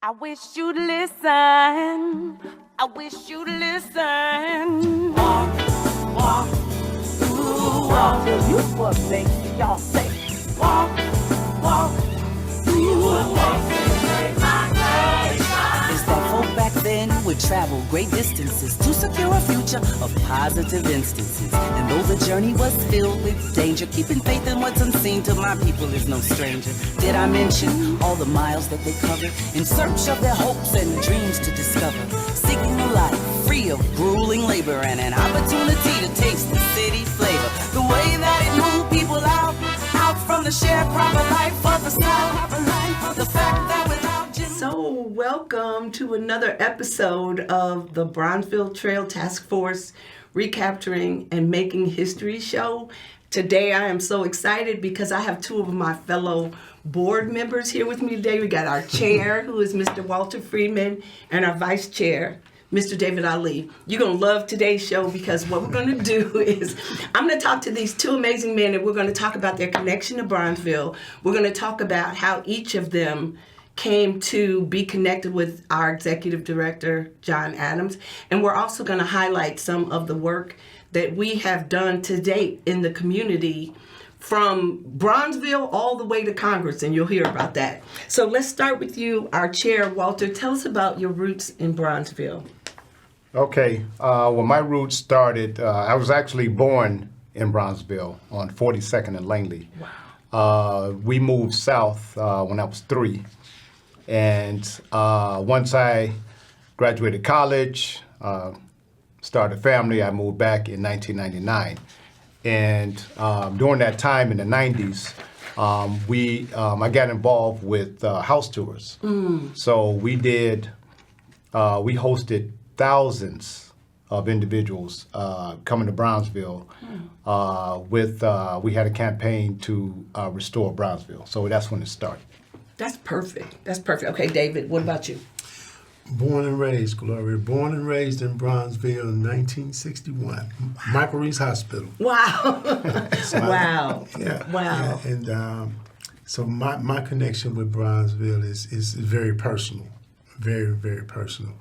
I wish you'd listen. I wish you'd listen. Walk, walk, ooh, walk till you what makes y'all say. Walk, walk, ooh, walk. It's that folk back then who would travel great distances to secure a future of positive instances. And though the journey was filled with danger, keeping faith in what's unseen to my people is no stranger. Did I mention all the miles that they covered in search of their hopes and dreams to discover? Seeking a life free of grueling labor and an opportunity to taste the city flavor. The way that it moved people out from the shared proper life of the South. The fact that without Jim. So welcome to another episode of the Bronzeville Trail Task Force Recapturing and Making History show. Today I am so excited because I have two of my fellow board members here with me today. We got our chair, who is Mr. Walter Freeman, and our vice chair, Mr. David Ali. You're going to love today's show because what we're going to do is I'm going to talk to these two amazing men and we're going to talk about their connection to Bronzeville. We're going to talk about how each of them came to be connected with our executive director, John Adams. And we're also going to highlight some of the work that we have done to date in the community from Bronzeville all the way to Congress, and you'll hear about that. So let's start with you, our chair, Walter. Tell us about your roots in Bronzeville. Okay, well, my roots started, I was actually born in Bronzeville on 42nd and Langley. Wow. We moved south when I was 3. And once I graduated college, started a family, I moved back in 1999. And during that time in the 90s, I got involved with house tours. So we hosted thousands of individuals coming to Bronzeville we had a campaign to restore Bronzeville. So that's when it started. That's perfect. That's perfect. Okay, David, what about you? Born and raised, Gloria. Born and raised in Bronzeville in 1961. Michael Reese Hospital. Wow. Wow. Yeah. Wow. Yeah. And so my connection with Bronzeville is very personal. Very, very personal.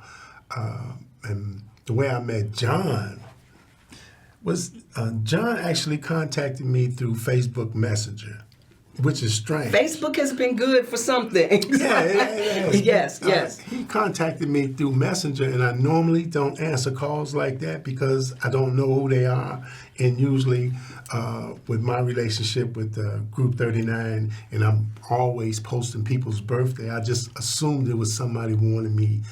And the way I met John was John actually contacted me through Facebook Messenger, which is strange. Facebook has been good for something. Yeah. Yes. He contacted me through Messenger, and I normally don't answer calls like that because I don't know who they are. And usually, with my relationship with Group 39, and I'm always posting people's birthday, I just assumed it was somebody wanted me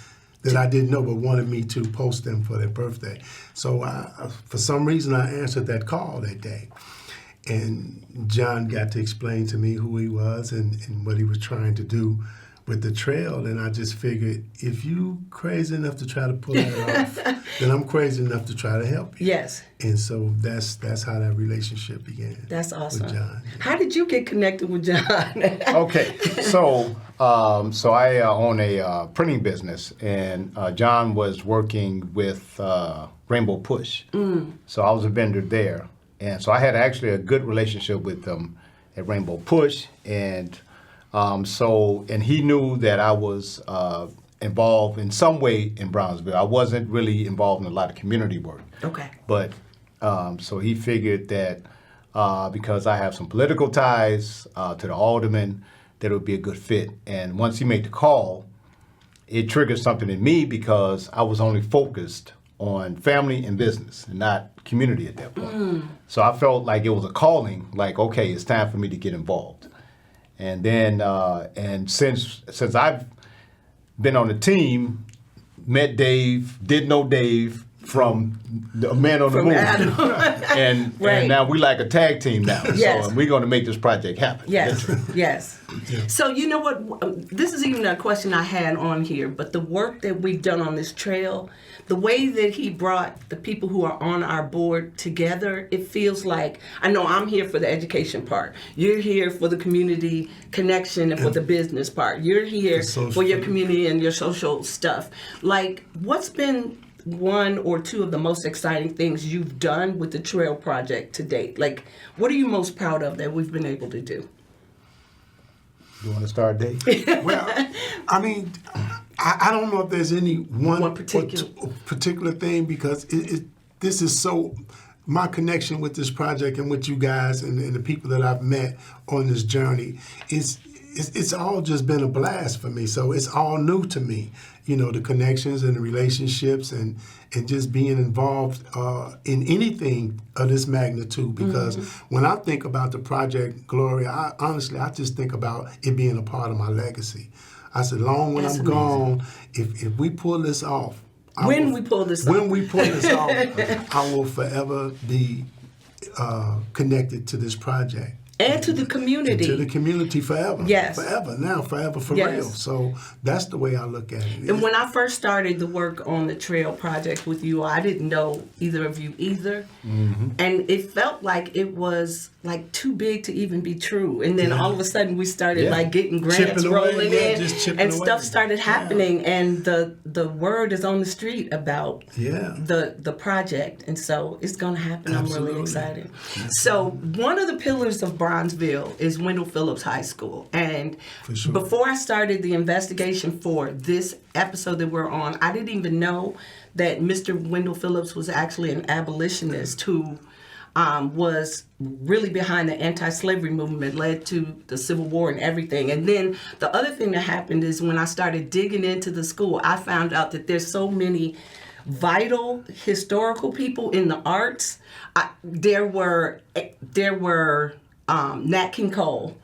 that I didn't know, but wanted me to post them for their birthday. So for some reason, I answered that call that day. And John got to explain to me who he was and what he was trying to do with the trail. And I just figured, if you crazy enough to try to pull that off, then I'm crazy enough to try to help you. Yes. And so that's how that relationship began. That's awesome. With John. How did you get connected with John? Okay, so I own a printing business, and John was working with Rainbow Push. So I was a vendor there. And so I had actually a good relationship with them at Rainbow Push, and he knew that I was involved in some way in Bronzeville. I wasn't really involved in a lot of community work. Okay. But so he figured that because I have some political ties to the alderman, that it would be a good fit. And once he made the call, it triggered something in me because I was only focused on family and business and not community at that point. So I felt like it was a calling, like, okay, it's time for me to get involved. And then, and since I've been on the team, met Dave, didn't know Dave from the Man on the Moon. and now we like a tag team now. Yes. So we're going to make this project happen. Yes. So you know what? This is even a question I had on here, but the work that we've done on this trail, the way that he brought the people who are on our board together, it feels like, I know I'm here for the education part. You're here for the community connection and for the business part. You're here for your community and your social stuff. Like, what's been one or two of the most exciting things you've done with the trail project to date? Like, what are you most proud of that we've been able to do? You want to start, Dave? Well, I mean, I don't know if there's any one particular thing, because this is so, my connection with this project and with you guys and the people that I've met on this journey it's all just been a blast for me. So it's all new to me, you know, the connections and the relationships and just being involved in anything of this magnitude. Because when I think about the project, Gloria, I just think about it being a part of my legacy. I said, long when I'm gone, if we pull this off, When we pull this off, I will forever be connected to this project. And to the community. And to the community forever. Yes. Forever. Now, forever for real. So that's the way I look at it. And when I first started the work on the trail project with you, I didn't know either of you either. And it felt like it was like too big to even be true. And then all of a sudden we started like getting grants rolling in and stuff started happening. And the word is on the street about the project. And so it's going to happen. Absolutely. I'm really excited. So one of the pillars of Bronzeville is Wendell Phillips High School. And before I started the investigation for this episode that we're on, I didn't even know that Mr. Wendell Phillips was actually an abolitionist who was really behind the anti-slavery movement, led to the Civil War and everything. And then the other thing that happened is when I started digging into the school, I found out that there's so many vital historical people in the arts. There were Nat King Cole,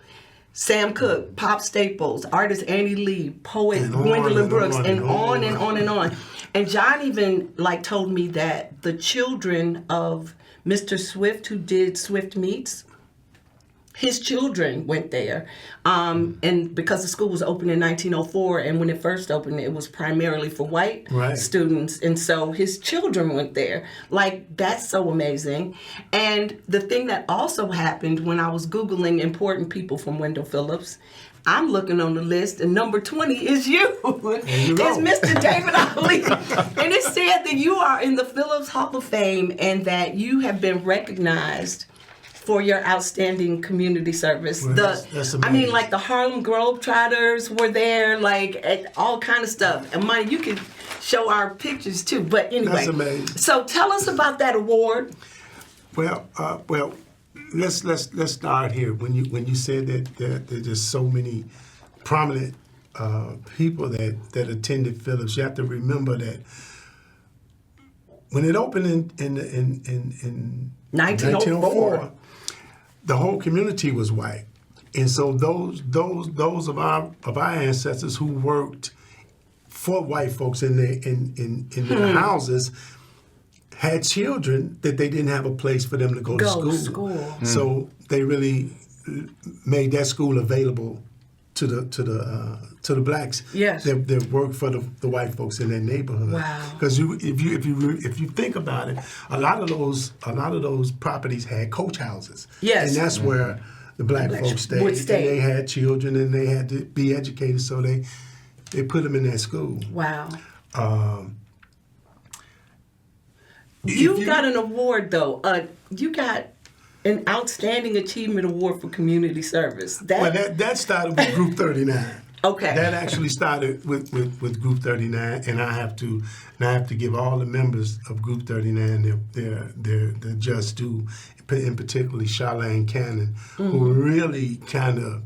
Sam Cooke, Pop Staples, artist Annie Lee, poet Gwendolyn Brooks, and on and on and on. And John even told me that the children of Mr. Swift, who did Swift Meets, his children went there. And because the school was opened in 1904, and when it first opened, it was primarily for white students. And so his children went there. That's so amazing. And the thing that also happened when I was Googling important people from Wendell Phillips, I'm looking on the list, and number 20 is you. It's Mr. David Ali. And it said that you are in the Phillips Hall of Fame and that you have been recognized for your outstanding community service. Well, that's amazing. The Harlem Globetrotters were there, all kind of stuff. And Mike, you can show our pictures too. But anyway, that's amazing. So tell us about that award. Well, let's start here. When you said that there's just so many prominent people that attended Phillips, you have to remember that when it opened in 1904, the whole community was white, and so those of our ancestors who worked for white folks in their houses had children that they didn't have a place for them to go to school. So they really made that school available to the blacks that worked for the white folks in their neighborhood. Wow! Because if you think about it, a lot of those properties had coach houses. Yes, and that's where the black folks stayed. And they had children and they had to be educated, so they put them in that school. Wow. You got an award though. You got an Outstanding Achievement Award for Community Service. That started with Group 39. Okay. That actually started with Group 39, and I have to give all the members of Group 39 their just due, and particularly Charlene Cannon, who really kind of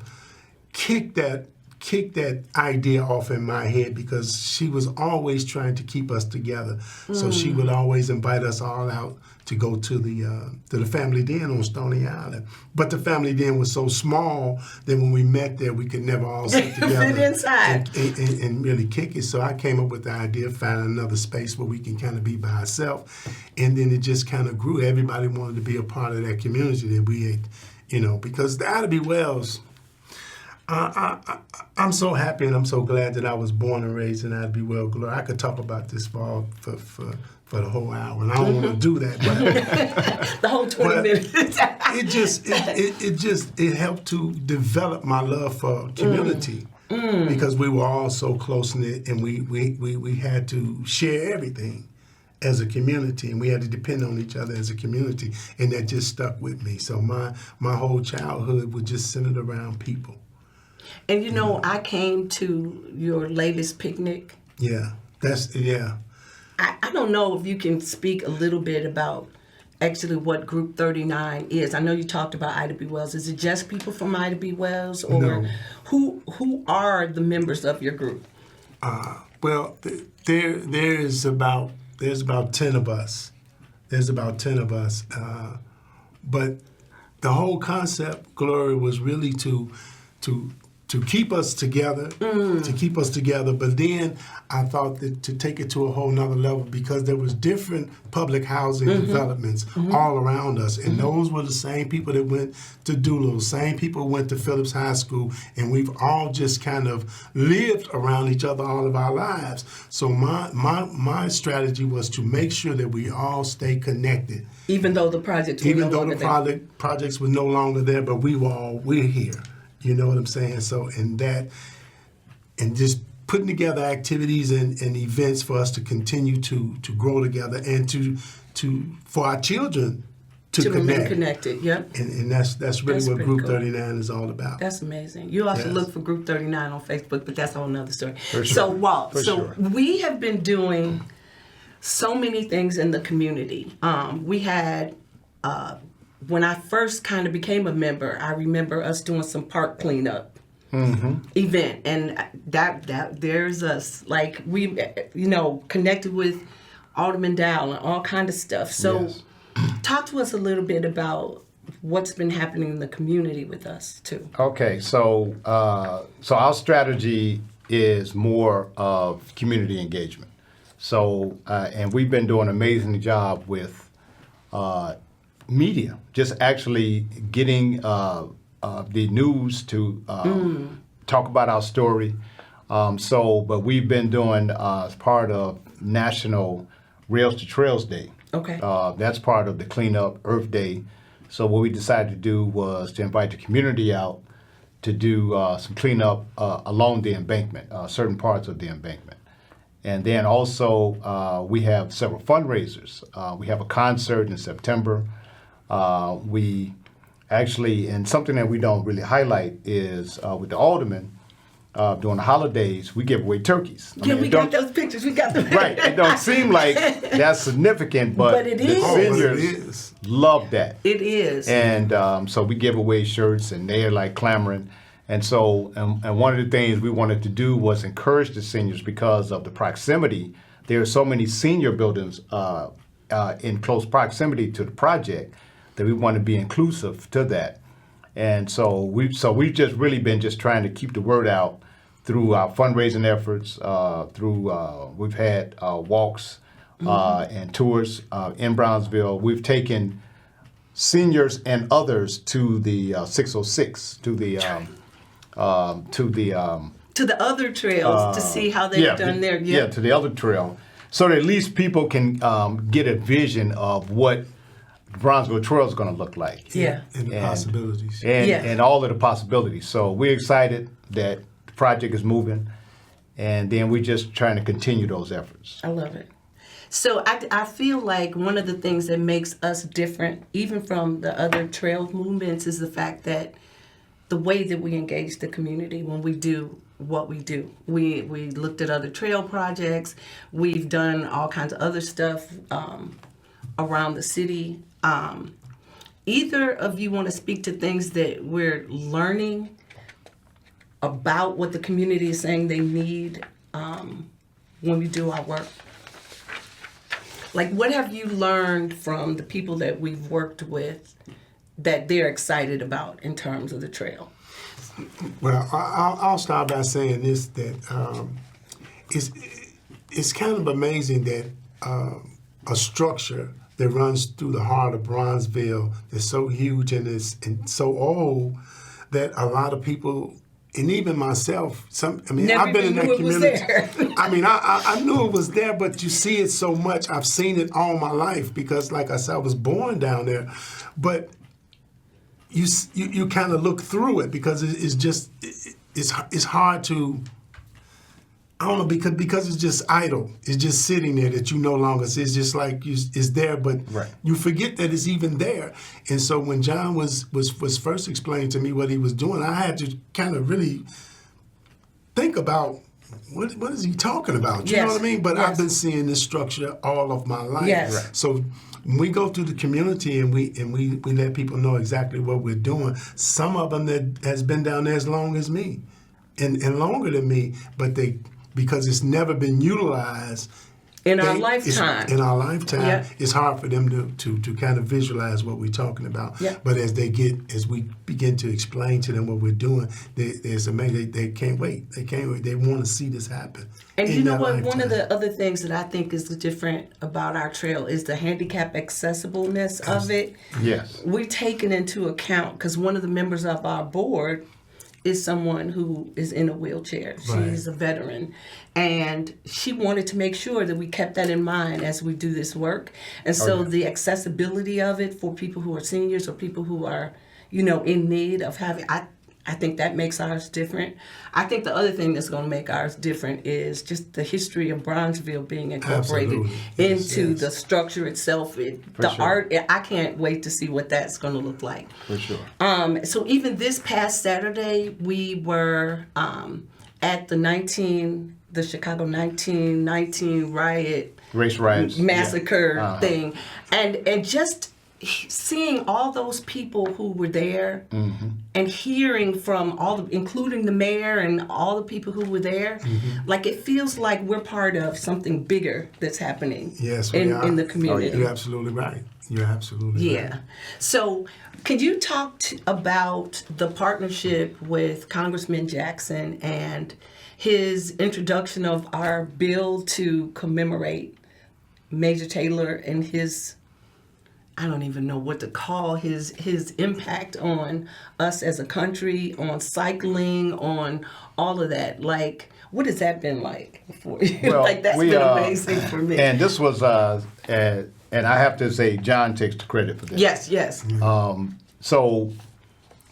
kicked that idea off in my head, because she was always trying to keep us together. So she would always invite us all out to go to the family den on Stony Island. But the family den was so small that when we met there, we could never all sit together fit inside and really kick it. So I came up with the idea of finding another space where we can kind of be by ourselves. And then it just kind of grew. Everybody wanted to be a part of that community that we had, because the Ida B. Wells, I'm so happy and I'm so glad that I was born and raised in Ida B. Wells, Gloria. I could talk about this for the whole hour, and I don't want to do that. But the whole 20 minutes. it helped to develop my love for community because we were all so close knit, and we had to share everything as a community, and we had to depend on each other as a community, and that just stuck with me. So my whole childhood was just centered around people. And I came to your latest picnic Yeah, I don't know if you can speak a little bit about actually what Group 39 is. I know you talked about Ida B. Wells. Is it just people from Ida B. Wells, or No. who are the members of your group? Well, there's about 10 of us. There's about 10 of us, but the whole concept, Gloria, was really to keep us together, But then I thought that to take it to a whole nother level, because there was different public housing developments all around us, and those were the same people that went to Doolittle, same people went to Phillips High School, and we've all just kind of lived around each other all of our lives. So my strategy was to make sure that we all stay connected. Even though the projects were no longer there. Projects were no longer there, but we're here. You know what I'm saying? So, and just putting together activities and events for us to continue to grow together, and for our children to remain connect. connected, yep. And that's really That's what pretty Group cool. 39 is all about. That's amazing. You also Yes. look for Group 39 on Facebook, but that's a whole nother story. For sure. So, Walt, For sure. we have been doing so many things in the community. We had, when I first kind of became a member, I remember us doing some park cleanup event, and that there's us, like, we, connected with Alderman Dow and all kind of stuff. So, Yes. talk to us a little bit about what's been happening in the community with us too. Okay, so our strategy is more of community engagement. So and we've been doing an amazing job with media, just actually getting the news to talk about our story. But we've been doing as part of National Rails to Trails Day. Okay. That's part of the Cleanup Earth Day. So what we decided to do was to invite the community out to do some cleanup along the embankment, certain parts of the embankment. And then also we have several fundraisers. We have a concert in September. We actually, and something that we don't really highlight is with the aldermen, during the holidays, we give away turkeys. I Yeah, mean, we it got don't- those pictures. We got them. Right. It don't seem like that's significant, but But it the is. Oh, but it seniors is. love that. It is. And so we give away shirts, and they're like clamoring. And so, and one of the things we wanted to do was encourage the seniors because of the proximity. There are so many senior buildings in close proximity to the project that we want to be inclusive to that. And so we've just really been just trying to keep the word out through our fundraising efforts. We've had walks and tours in Bronzeville. We've taken seniors and others to the 606 to the to the other trails to see how they've done their to the other trail, so that at least people can get a vision of what Bronzeville Trail is going to look like. Yeah. And the possibilities. And all of the possibilities. So we're excited that the project is moving, and then we're just trying to continue those efforts. I love it. So I feel like one of the things that makes us different, even from the other trail movements, is the fact that the way that we engage the community when we do what we do. We looked at other trail projects. We've done all kinds of other stuff around the city. Either of you want to speak to things that we're learning about what the community is saying they need when we do our work? Like, what have you learned from the people that we've worked with that they're excited about in terms of the trail? Well, I'll start by saying this, that it's kind of amazing that a structure that runs through the heart of Bronzeville is so huge and so old that a lot of people, and even myself, Never I've been in that knew it was community. there. I knew it was there, but you see it so much. I've seen it all my life because, like I said, I was born down there. But you kind of look through it because it's hard to, I don't know, because it's just idle. It's just sitting there that you no longer see. It's just like it's there, but Right. you forget that it's even there. And so when John was first explaining to me what he was doing, I had to kind of really think about what is he talking about? You know what I mean? But I've been seeing this structure all of my life. Yes. Right. So when we go through the community and we let people know exactly what we're doing, some of them that has been down there as long as me and longer than me, but because it's never been utilized in our lifetime. It's hard for them to kind of visualize what we're talking about. Yeah. But as we begin to explain to them what we're doing, they can't wait. They can't wait. They want to see this happen. And you know what? One of the other things that I think is different about our trail is the handicap accessibleness of it. Yes. We're taking into account, because one of the members of our board is someone who is in a wheelchair. Right. She's a veteran. And she wanted to make sure that we kept that in mind as we do this work. And so the accessibility of it for people who are seniors or people who are, in need of having, I think that makes ours different. I think the other thing that's going to make ours different is just the history of Bronzeville being incorporated into the structure itself. Art, I can't wait to see what that's going to look like. For sure. So even this past Saturday, we were at the Chicago 1919 race riots massacre thing, and just seeing all those people who were there and hearing from including the mayor and all the people who were there, like it feels like we're part of something bigger that's happening in the community. You're absolutely right. You're absolutely right. So can you talk about the partnership with Congressman Jackson and his introduction of our bill to commemorate Major Taylor and his, I don't even know what to call his impact on us as a country, on cycling, on all of that. Like, what has that been like for you? Well, that's been amazing for me. And this was, and I have to say, John takes the credit for this. Yes. So,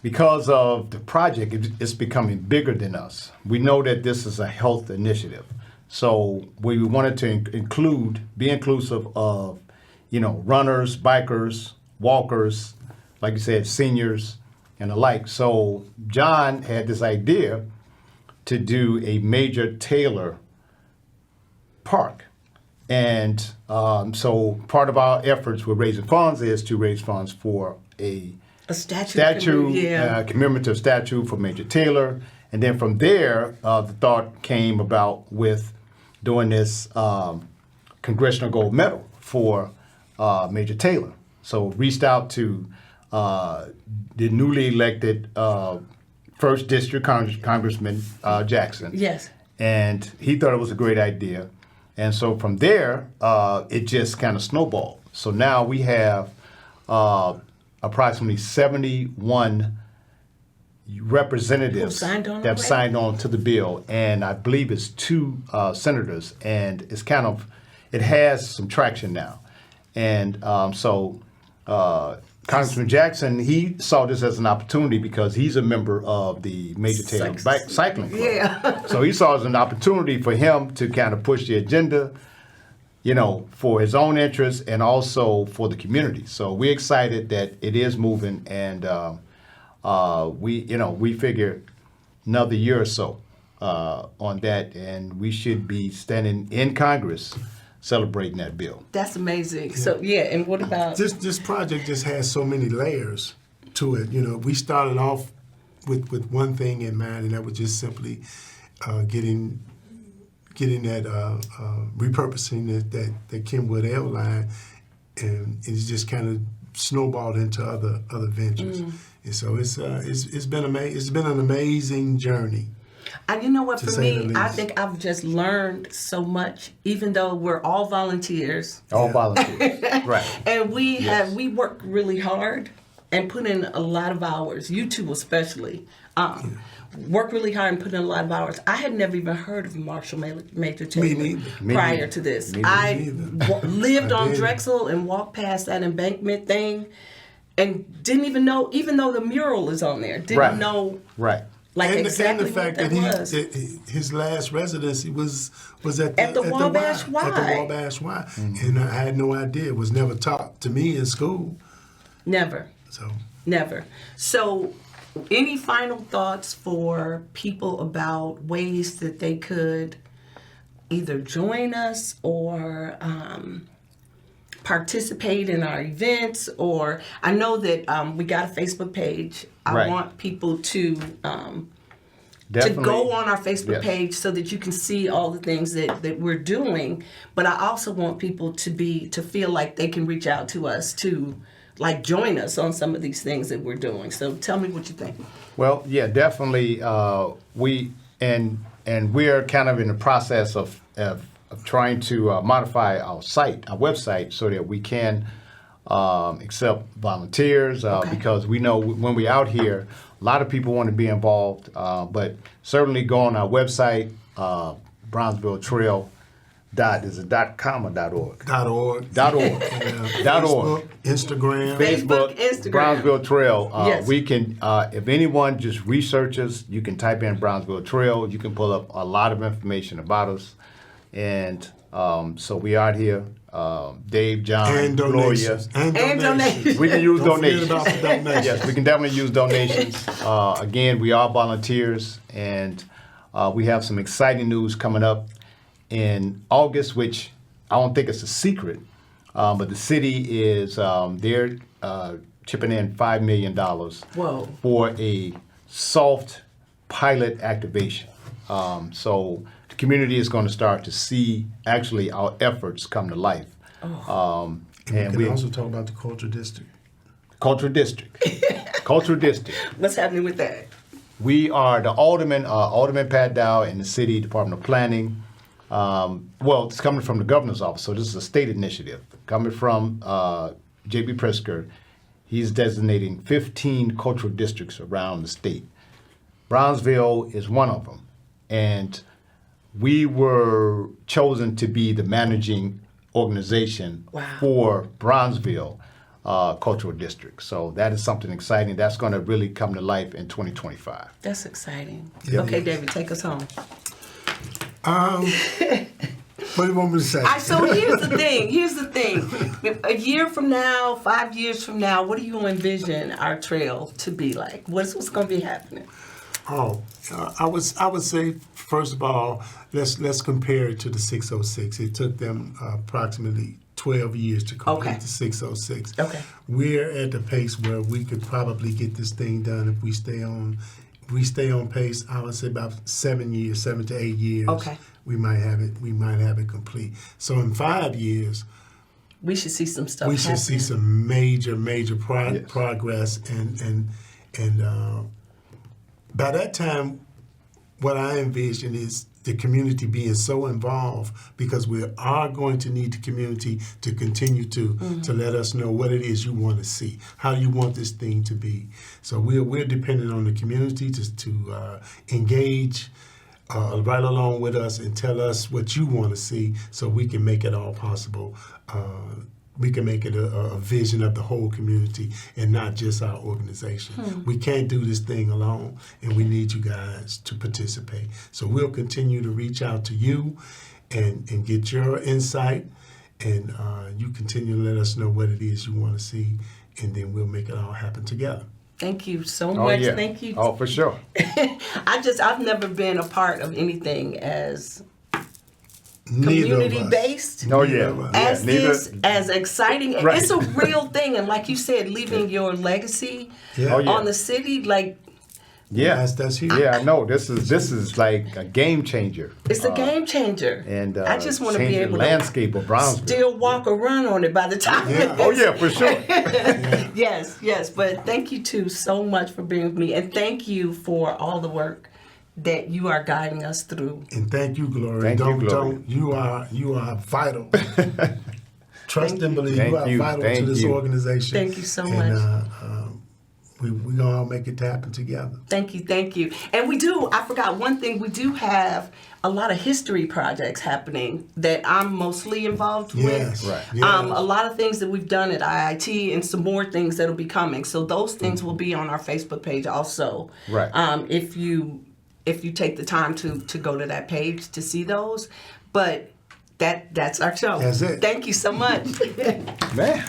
because of the project, it's becoming bigger than us. We know that this is a health initiative. So we wanted to be inclusive of, runners, bikers, walkers, like you said, seniors, and the like. So John had this idea to do a Major Taylor park. And so part of our efforts with raising funds is to raise funds for a commemorative statue for Major Taylor. And then from there, the thought came about with doing this Congressional Gold Medal for Major Taylor. So reached out to the newly elected 1st District Congressman Jackson. Yes. And he thought it was a great idea. And so from there, it just kind of snowballed. So now we have approximately 71 representatives that have signed on to the bill, and I believe it's 2 senators, and it has some traction now. And Congressman Jackson, he saw this as an opportunity because he's a member of the Major Taylor Cycling Club. Yeah. So he saw it as an opportunity for him to kind of push the agenda, for his own interests and also for the community. So we're excited that it is moving, and we figure another year or so on that, and we should be standing in Congress celebrating that bill. That's amazing. Yeah. So and what about this project? Just has so many layers to it. We started off with one thing in mind, and that was just simply getting that repurposing that Kenwood L line, and it's just kind of snowballed into other ventures. And so it's been amazing. It's been an amazing journey. And you know what, for me, I think I've just learned so much, even though we're all volunteers. Right. And we work really hard and put in a lot of hours, you two especially. Work really hard and put in a lot of hours. I had never even heard of Marshall Major Taylor prior to this. I lived on Drexel and walked past that embankment thing and didn't even know, even though the mural is on there, didn't know. Right. Like and exactly the fact what that was. His last residency was at the Wabash Y. At the Wabash Y. And I had no idea. It was never taught to me in school. Never. So any final thoughts for people about ways that they could either join us or participate in our events, or I know that we got a Facebook page. I Right. want people to Definitely. go on our Facebook Yes. page so that you can see all the things that we're doing. But I also want people to feel like they can reach out to us to like join us on some of these things that we're doing. So tell me what you think. Well, yeah, definitely. We are kind of in the process of trying to modify our website, so that we can accept volunteers. Okay. Because we know when we're out here, a lot of people want to be involved. But certainly go on our website, Bronzeville Trail. Is it .com or .org? .org. .org. Facebook, Instagram. Facebook, Instagram. Bronzeville Trail. Yes. We can, if anyone just researches, you can type in Bronzeville Trail. You can pull up a lot of information about us. And so we out here. Dave, John, And donations. Gloria. And donations. We can use Don't forget donations. about the donations. Yes, we can definitely use donations. Again, we are volunteers, and we have some exciting news coming up in August, which I don't think it's a secret, but the city is they're chipping in $5 million Whoa. for a soft pilot activation. So the community is going to start to see actually our efforts come to life. And we can also talk about the Cultural District. Cultural District. Cultural District. What's happening with that? We are the Alderman Pat Dow in the City Department of Planning. Well, it's coming from the governor's office, so this is a state initiative. Coming from J.B. Pritzker, he's designating 15 cultural districts around the state. Bronzeville is one of them. And we were chosen to be the managing organization Wow. for Bronzeville Cultural District. So that is something exciting. That's going to really come to life in 2025. That's exciting. Yeah. Okay, David, take us home. What do you want me to say? So here's the thing. A year from now, 5 years from now, what do you envision our trail to be like? What's going to be happening? I would say, first of all, let's compare it to the 606. It took them approximately 12 years to complete Okay. the 606. Okay. We're at the pace where we could probably get this thing done if we stay on. We stay on pace. I would say about 7 to 8 years. Okay. We might have it complete. So in 5 years, We should see some stuff we should see happening. some major Yes. progress, and by that time, what I envision is the community being so involved, because we are going to need the community to continue to let us know what it is you want to see, how you want this thing to be. So we're dependent on the community to engage right along with us and tell us what you want to see, so we can make it all possible. We can make it a vision of the whole community and not just our organization. We can't do this thing alone, and we need you guys to participate. So we'll continue to reach out to you and get your insight, and you continue to let us know what it is you want to see, and then we'll make it all happen together. Thank you so Oh, much. yeah. Thank you. Oh, for sure. I've never been a part of anything as Neither of us. community-based. Oh, yeah. Neither of us. As neither- this, as exciting, Right. it's a real thing, and like you said, leaving your legacy Yeah. Oh, yeah. on the city, like Yeah. That's huge. Yeah, I know. This is like a game changer. it's a game changer. And I just want to be change the able landscape of to Brownsville. still walk or run on it by the time. Yeah. Oh yeah, for sure. Yes. But thank you too so much for being with me, and thank you for all the work that you are guiding us through. And thank you, Gloria. Thank you, Gloria. You are vital. Trust and believe Thank you are you. vital Thank to this you. organization. Thank you so and, much. We're gonna all make it happen together. Thank you. And I forgot one thing, we do have a lot of history projects happening that I'm mostly involved Yes. with. Right. Yes. A lot of things that we've done at IIT and some more things that'll be coming. So those things will be on our Facebook page also. Right. If you take the time to go to that page to see those. But that's our show. That's it. Thank you so much. Man.